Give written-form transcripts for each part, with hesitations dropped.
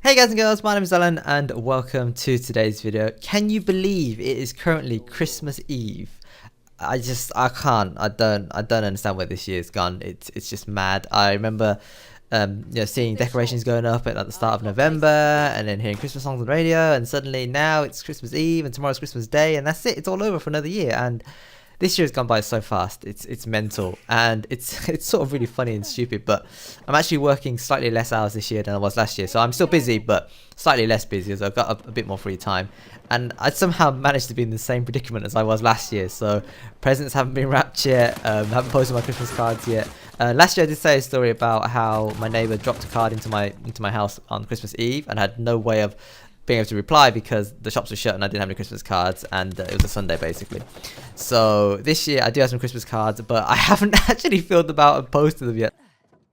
Hey guys and girls, my name is Alan and welcome to today's video. Can you believe it is currently Christmas Eve? I don't understand where this year's gone. It's just mad. I remember seeing decorations going up at the start of November and then hearing Christmas songs on the radio, and suddenly now it's Christmas Eve and tomorrow's Christmas Day and that's it. It's all over for another year, and this year has gone by so fast. It's mental, and it's sort of really funny and stupid. But I'm actually working slightly less hours this year than I was last year, so I'm still busy, but slightly less busy. So I've got a bit more free time, and I somehow managed to be in the same predicament as I was last year. So presents haven't been wrapped yet. Haven't posted my Christmas cards yet. Last year I did say a story about how my neighbour dropped a card into my house on Christmas Eve and had no way of being able to reply because the shops were shut and I didn't have any Christmas cards, and it was a Sunday basically. So this year I do have some Christmas cards, but I haven't actually filled them out and posted them yet.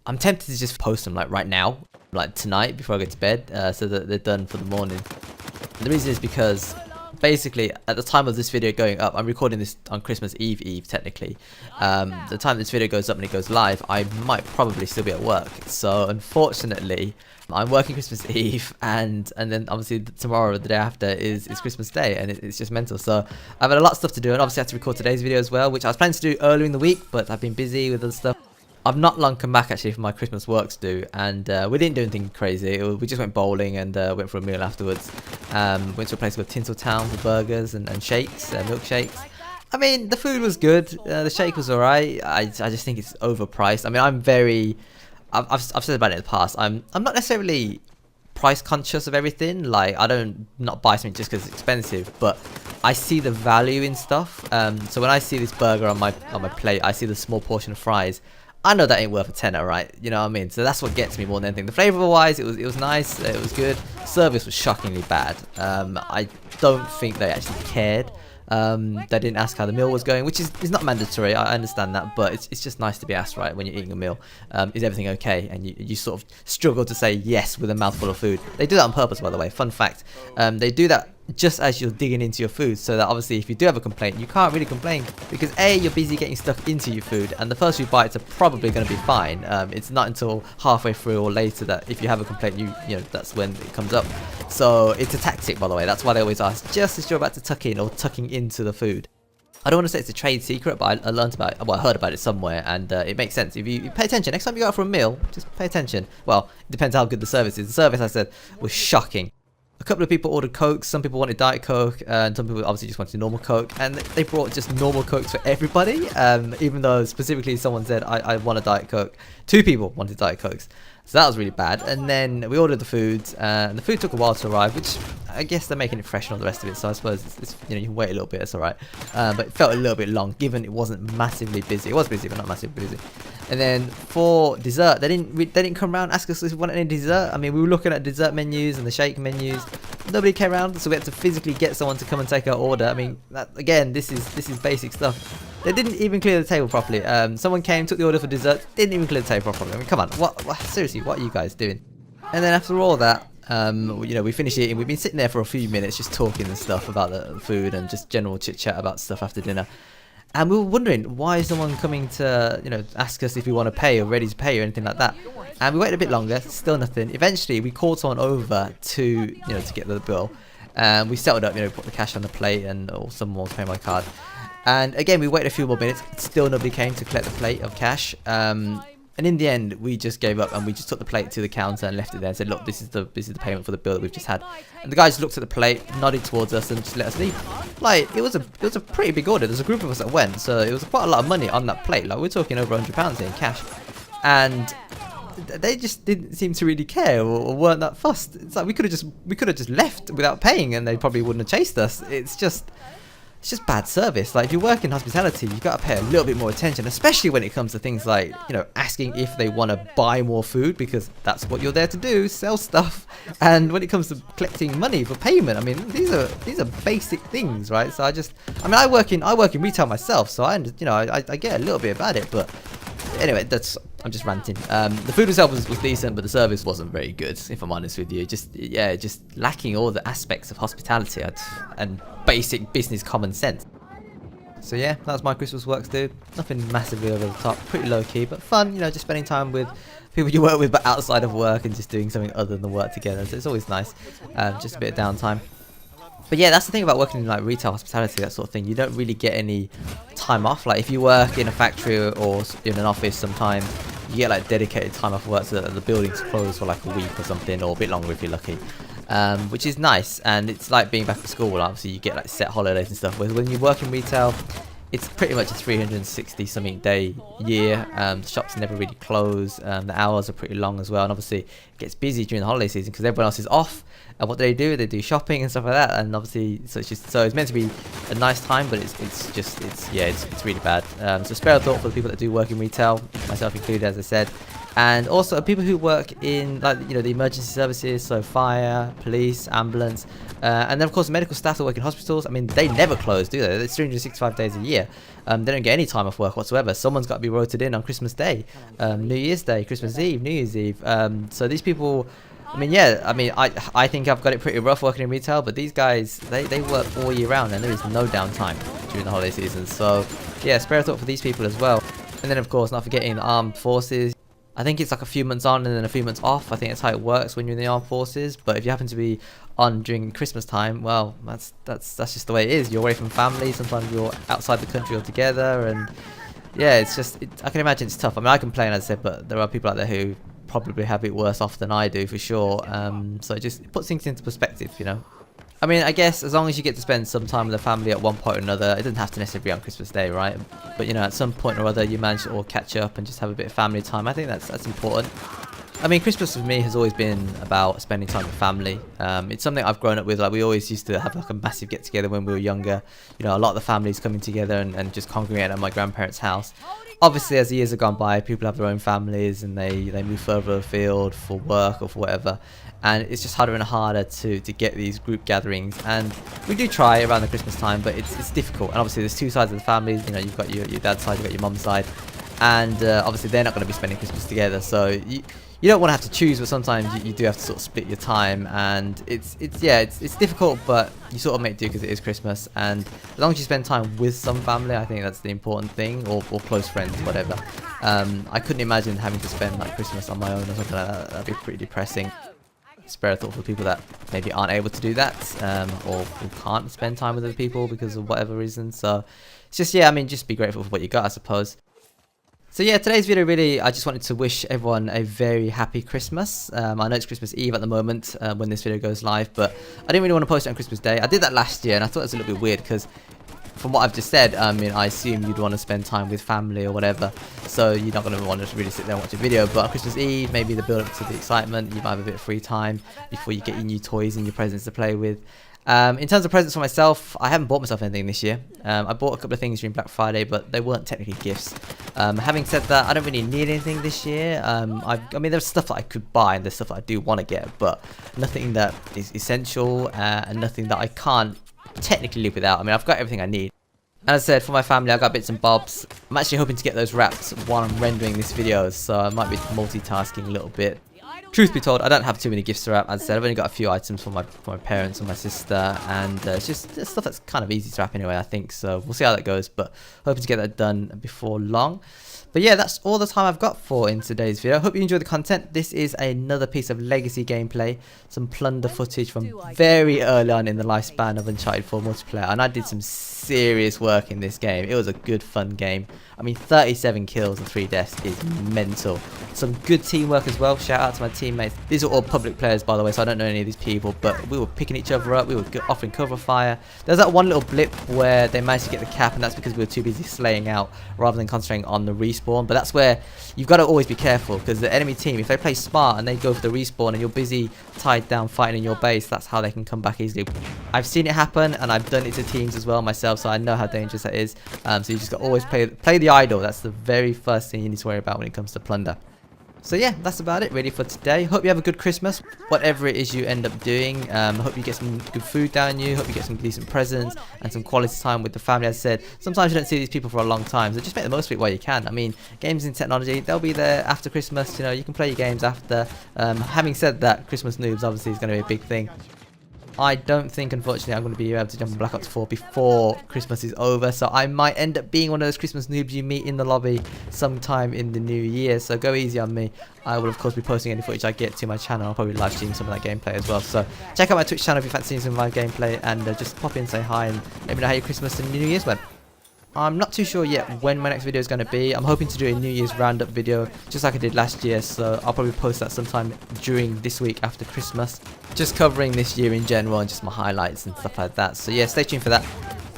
I'm tempted to just post them like right now, like tonight before I go to bed, so that they're done for the morning. And the reason is because basically at the time of this video going up, I'm recording this on Christmas Eve technically. The time this video goes up and it goes live, I might probably still be at work. So unfortunately I'm working Christmas Eve, and then obviously tomorrow or the day after is Christmas Day, and it's just mental. So I've had a lot of stuff to do, and obviously I have to record today's video as well, which I was planning to do earlier in the week, but I've been busy with other stuff. I've not long come back actually for my Christmas work to do, and we didn't do anything crazy. We just went bowling and went for a meal afterwards. Went to a place called Tinseltown for burgers and shakes, milkshakes. I mean, the food was good, the shake was alright. I just think it's overpriced. I mean, I've said about it in the past. I'm not necessarily price conscious of everything. Like, I don't not buy something just because it's expensive, but I see the value in stuff. So when I see this burger on my plate, I see the small portion of fries. I know that ain't worth a tenner, right? You know what I mean? So that's what gets me more than anything. The flavour wise, it was nice. It was good. Service was shockingly bad. I don't think they actually cared. They didn't ask how the meal was going, which is not mandatory. I understand that, but it's just nice to be asked, right, when you're eating a meal. Is everything okay? And you sort of struggle to say yes with a mouthful of food. They do that on purpose, by the way. Fun fact. They do that just as you're digging into your food, so that obviously if you do have a complaint, you can't really complain because A, you're busy getting stuck into your food, and the first few bites are probably going to be fine. It's not until halfway through or later that if you have a complaint, you know that's when it comes up. So it's a tactic, by the way. That's why they always ask just as you're about to tuck in or tucking into the food. I don't want to say it's a trade secret, but I learned about it, well, I heard about it somewhere, and it makes sense. If you pay attention, next time you go out for a meal, just pay attention. Well, it depends how good the service is. The service, I said, was shocking. A couple of people ordered Cokes, some people wanted Diet Coke, and some people obviously just wanted normal Coke, and they brought just normal Cokes for everybody, even though specifically someone said, I want a Diet Coke. 2 people wanted Diet Cokes. So that was really bad. And then we ordered the food, and the food took a while to arrive, which I guess they're making it fresh and all the rest of it, so I suppose it's you know, you can wait a little bit, it's alright. But it felt a little bit long, given it wasn't massively busy. It was busy, but not massively busy. And then for dessert, they didn't come around and ask us if we wanted any dessert. I mean, we were looking at dessert menus and the shake menus. Nobody came around, so we had to physically get someone to come and take our order. I mean, again, this is basic stuff. They didn't even clear the table properly. Someone came, took the order for dessert, didn't even clear the table properly. I mean, come on, what seriously, what are you guys doing? And then after all that, you know, we finished eating. We've been sitting there for a few minutes just talking and stuff about the food and just general chit chat about stuff after dinner. And we were wondering, why is someone coming to, you know, ask us if we want to pay or ready to pay or anything like that? And we waited a bit longer, still nothing. Eventually, we called someone over to, you know, to get the bill. And we settled up, you know, put the cash on the plate, and or someone was paying my card. And again, we waited a few more minutes. Still nobody came to collect the plate of cash. And in the end, we just gave up and we just took the plate to the counter and left it there and said, look, this is the payment for the bill that we've just had. And the guy just looked at the plate, nodded towards us, and just let us leave. Like, it was a pretty big order. There's a group of us that went, so it was quite a lot of money on that plate. Like, we're talking over £100 in cash. And they just didn't seem to really care or weren't that fussed. It's like we could have just left without paying, and they probably wouldn't have chased us. It's just bad service. Like, if you work in hospitality, you've got to pay a little bit more attention, especially when it comes to things like, you know, asking if they want to buy more food, because that's what you're there to do, sell stuff. And when it comes to collecting money for payment, I mean, these are basic things, right? So I work in retail myself, so I get a little bit about it, but anyway, I'm just ranting. The food itself was decent, but the service wasn't very good, if I'm honest with you. Just lacking all the aspects of hospitality and basic business common sense. So yeah, that was my Christmas works, dude. Nothing massively over the top, pretty low key, but fun. You know, just spending time with people you work with, but outside of work and just doing something other than work together. So it's always nice, just a bit of downtime. But yeah, that's the thing about working in like retail, hospitality, that sort of thing. You don't really get any time off. Like if you work in a factory or in an office, sometimes you get like dedicated time off work, so that the building's closed for like a week or something, or a bit longer if you're lucky. Which is nice, and it's like being back at school. Obviously, you get like set holidays and stuff. Whereas when you work in retail, it's pretty much a 360 something day year. The shops never really close. The hours are pretty long as well, and obviously it gets busy during the holiday season because everyone else is off. And what do? They do shopping and stuff like that. And obviously, so it's meant to be a nice time, but it's really bad. So spare a thought for the people that do work in retail, myself included, as I said. And also people who work in like the emergency services, so fire, police, ambulance, and then of course medical staff that work in hospitals. I mean, they never close, do they? It's 365 days a year. They don't get any time off work whatsoever. Someone's got to be rotated in on Christmas Day, New Year's Day, Christmas Eve, New Year's Eve. So these people, I think I've got it pretty rough working in retail, but these guys, they work all year round, and there is no downtime during the holiday season. So yeah, spare a thought for these people as well. And then of course, not forgetting the armed forces. I think it's like a few months on and then a few months off. I think that's how it works when you're in the armed forces. But if you happen to be on during Christmas time, well, that's just the way it is. You're away from family. Sometimes you're outside the country altogether, and yeah, it's just I can imagine it's tough. I mean, I complain, as I said, but there are people out there who probably have it worse off than I do, for sure. So it just puts things into perspective, I mean, I guess as long as you get to spend some time with the family at one point or another, it doesn't have to necessarily be on Christmas Day, right? But at some point or other, you manage to all catch up and just have a bit of family time. I think that's important. I mean, Christmas for me has always been about spending time with family. It's something I've grown up with. Like, we always used to have like a massive get together when we were younger. A lot of the families coming together and just congregating at my grandparents' house. Obviously, as the years have gone by, people have their own families and they move further afield for work or for whatever. And it's just harder and harder to get these group gatherings. And we do try around the Christmas time, but it's difficult. And obviously, there's two sides of the family. You've got your dad's side, you've got your mum's side. And obviously, they're not going to be spending Christmas together. So you don't want to have to choose, but sometimes you do have to sort of split your time. And it's difficult, but you sort of make do because it is Christmas. And as long as you spend time with some family, I think that's the important thing, or close friends, whatever. I couldn't imagine having to spend like Christmas on my own or something like that. That'd be pretty depressing. Spare a thought for people that maybe aren't able to do that, or who can't spend time with other people because of whatever reason. So it's just, just be grateful for what you got, I suppose. So yeah, today's video, really, I just wanted to wish everyone a very happy Christmas. I know it's Christmas Eve at the moment when this video goes live, but I didn't really want to post it on Christmas Day. I did that last year, and I thought it was a little bit weird because from what I've just said, I assume you'd want to spend time with family or whatever, so you're not going to want to really sit there and watch a video. But on Christmas Eve, maybe the build up to the excitement, you might have a bit of free time before you get your new toys and your presents to play with. In terms of presents for myself, I haven't bought myself anything this year. I bought a couple of things during Black Friday, but they weren't technically gifts. Having said that, I don't really need anything this year. I mean, there's stuff that I could buy and there's stuff that I do want to get, but nothing that is essential and nothing that I can't technically live without. I mean, I've got everything I need. And as I said, for my family, I've got bits and bobs. I'm actually hoping to get those wrapped while I'm rendering this video, so I might be multitasking a little bit. Truth be told, I don't have too many gifts to wrap. As I said, I've only got a few items for my parents and my sister, and it's just stuff that's kind of easy to wrap anyway, I think. So we'll see how that goes, but hoping to get that done before long. But yeah, that's all the time I've got for in today's video. I hope you enjoyed the content. This is another piece of legacy gameplay, some Plunder footage from very early on in the lifespan of Uncharted 4 multiplayer, and I did some serious work in this game. It was a good fun game. I mean, 37 kills and 3 deaths is mental. Some good teamwork as well. Shout out to my teammates. These are all public players, by the way, so I don't know any of these people, but we were picking each other up. We were offering cover fire. There's that one little blip where they managed to get the cap, and that's because we were too busy slaying out rather than concentrating on the respawn. But that's where you've got to always be careful, because the enemy team, if they play smart and they go for the respawn and you're busy tied down fighting in your base, that's how they can come back easily. I've seen it happen, and I've done it to teams as well myself, so I know how dangerous that is. So you just got to always play the idle. That's the very first thing you need to worry about when it comes to Plunder. So yeah, that's about it really for today. Hope you have a good Christmas, whatever it is you end up doing. Hope you get some good food down you. Hope you get some decent presents and some quality time with the family. As I said, sometimes you don't see these people for a long time, so just make the most of it while you can. I mean, games and technology, they'll be there after Christmas. You can play your games after. Having said that, Christmas noobs obviously is going to be a big thing. I don't think, unfortunately, I'm going to be able to jump on Black Ops 4 before Christmas is over. So I might end up being one of those Christmas noobs you meet in the lobby sometime in the new year. So go easy on me. I will, of course, be posting any footage I get to my channel. I'll probably live stream some of that gameplay as well. So check out my Twitch channel if you fancy seeing some of my gameplay. And just pop in, say hi, and let me know how your Christmas and New Year's went. I'm not too sure yet when my next video is going to be. I'm hoping to do a New Year's roundup video just like I did last year, so I'll probably post that sometime during this week after Christmas, just covering this year in general and just my highlights and stuff like that. So yeah, stay tuned for that.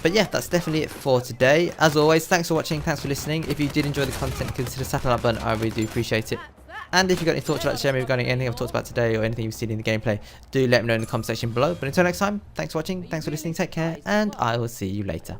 But yeah, that's definitely it for today. As always, thanks for watching, thanks for listening. If you did enjoy the content, consider tapping that button. I really do appreciate it. And if you've got any thoughts you'd like to share me regarding anything I've talked about today or anything you've seen in the gameplay, do let me know in the comment section below. But until next time, thanks for watching, thanks for listening, take care, and I will see you later.